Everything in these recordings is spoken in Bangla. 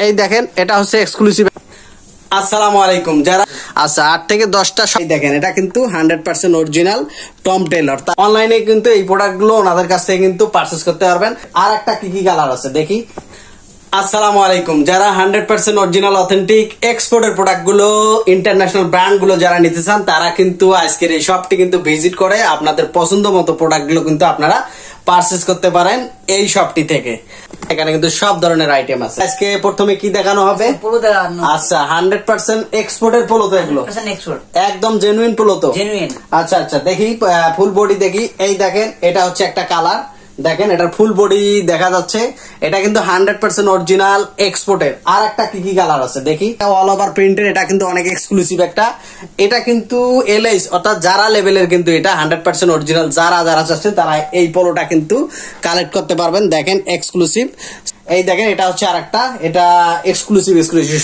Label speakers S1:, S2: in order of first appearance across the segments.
S1: এই দেখেন এটা হচ্ছে এক্সক্লুসিভ। আসসালামু আলাইকুম। যারা আচ্ছা 8 থেকে 10টা দেখেন এটা কিন্তু 100% অরিজিনাল টম টেলর। অনলাইনে কিন্তু এই প্রোডাক্টগুলো ওনাদের কাছ থেকে কিন্তু পারচেজ করতে পারবেন। আর একটা কি কি কালার আছে দেখি। আসসালামু আলাইকুম। যারা 100% অরিজিনাল অথেন্টিক এক্সপোর্টের প্রোডাক্ট গুলো ইন্টারন্যাশনাল ব্র্যান্ড গুলো যারা নিতে চান তারা কিন্তু আজকের এই শপটি কিন্তু ভিজিট করে আপনাদের পছন্দ মতো প্রোডাক্ট গুলো কিন্তু আপনারা পারচেজ করতে পারেন এই শপটি থেকে। এখানে কিন্তু সব ধরনের আইটেম আছে। আজকে প্রথমে কি দেখানো হবে?
S2: পোলো দেখানো।
S1: আচ্ছা 100% এক্সপোর্টের পোলো তো এগুলো একদম জেনুইন পোলো তো। আচ্ছা আচ্ছা দেখি ফুল বডি দেখি। এই দেখেন এটা হচ্ছে একটা কালার, দেখেন এটার ফুল বডি দেখা যাচ্ছে। এটা কিন্তু 100% অরিজিনাল এক্সপোর্টের। আর একটা কি কি কালার আছে দেখি। অল ওভার প্রিন্টের, এটা কিন্তু অনেক এক্সক্লুসিভ একটা। এটা কিন্তু এলএস অর্থাৎ যারা লেভেলের কিন্তু এটা 100% অরিজিনাল। যারা যারা চাচ্ছেন তারা এই পোলোটা কিন্তু কালেক্ট করতে পারবেন। দেখেন এক্সক্লুসিভ। এই দেখেন এটা হচ্ছে আরেকটা, এটা এক্সক্লুসিভ।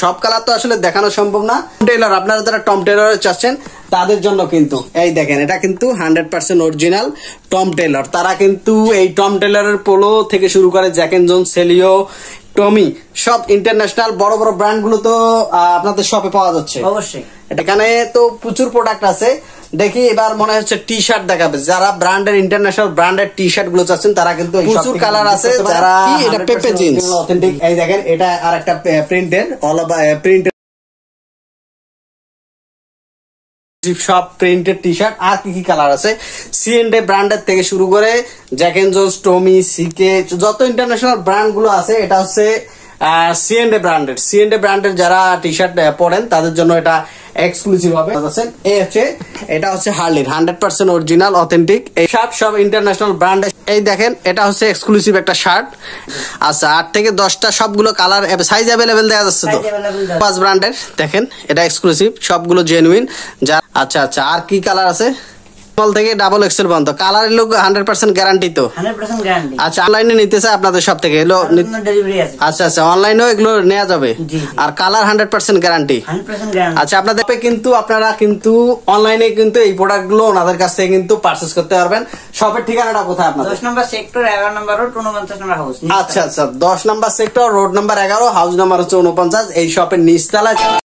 S1: সব কালার তো আসলে দেখানো সম্ভব না। টেলর আপনারা যারা টম টেলর চাচ্ছেন তাদের জন্য কিন্তু এই দেখেন এটা কিন্তু 100% অরিজিনাল টম টেলর। তারা কিন্তু এই টম টেলরের পোলো থেকে শুরু করে জ্যাক এন্ড জোন্স, সেলিও, টমি সব ইন্টারন্যাশনাল বড় বড় ব্র্যান্ড গুলো তো আপনাদের শপে পাওয়া যাচ্ছে
S2: অবশ্যই।
S1: এখানে তো প্রচুর প্রোডাক্ট আছে। দেখি এবার মনে হচ্ছে টি শার্ট দেখাবে। যারা ব্র্যান্ডের ইন্টারন্যাশনাল ব্র্যান্ডের টি শার্ট গুলো চাচ্ছেন তারা কিন্তু প্রচুর কালার আছে। যারা এটা পেপে জিন্স অথেন্টিক। এই দেখেন এটা আর একটা প্রিন্টের অল ওভার প্রিন্টের সব প্রিন্টেড টি শার্ট। আর কি কি কালার আছে? সিএনডে ব্র্যান্ডের থেকে শুরু করে জ্যাক এন্ড জোন্স, টমি, সিকে যত ইন্টারন্যাশনাল ব্র্যান্ড গুলো আছে এটা হচ্ছে সিএনডে ব্র্যান্ডের যারা টি শার্ট পরেন তাদের জন্য এটা এক্সক্লুসিভ হবে। এই হচ্ছে এটা হচ্ছে হার্লির 100% অরিজিনাল অথেন্টিক এই সব ইন্টারন্যাশনাল ব্র্যান্ড। এই দেখেন এটা হচ্ছে এক্সক্লুসিভ একটা শার্ট। আচ্ছা 8 থেকে 10টা সবগুলো কালার সাইজ অ্যাভেলেবেল দেখা যাচ্ছে তো। 5 ব্র্যান্ডের দেখেন এটা এক্সক্লুসিভ, সবগুলো জেনুইন। আচ্ছা আচ্ছা আর কি কালার আছে? স্মল থেকে ডাবল এক্সেল পর্যন্ত কালার লোক 100% গ্যারান্টি তো।
S2: 100% গ্যারান্টি।
S1: আচ্ছা অনলাইনে নিতে চাই আপনাদের সব থেকে এলো। আচ্ছা আচ্ছা অনলাইনেও এগুলো নেওয়া যাবে। আর কালার 100% গ্যারান্টি। আচ্ছা আপনাদের কিন্তু আপনারা কিন্তু অনলাইনে কিন্তু এই প্রোডাক্ট গুলো ওনাদের কাছ থেকে কিন্তু পারচেজ করতে পারবেন। শপের ঠিকানাটা কোথায় আপনাদের?
S2: 10 নম্বর সেক্টর, 11 নম্বর রোড, 49 নম্বর হাউস।
S1: আচ্ছা আচ্ছা 10 নম্বর sector, road number 11, house number হচ্ছে 49। এই শপের নিচতলায়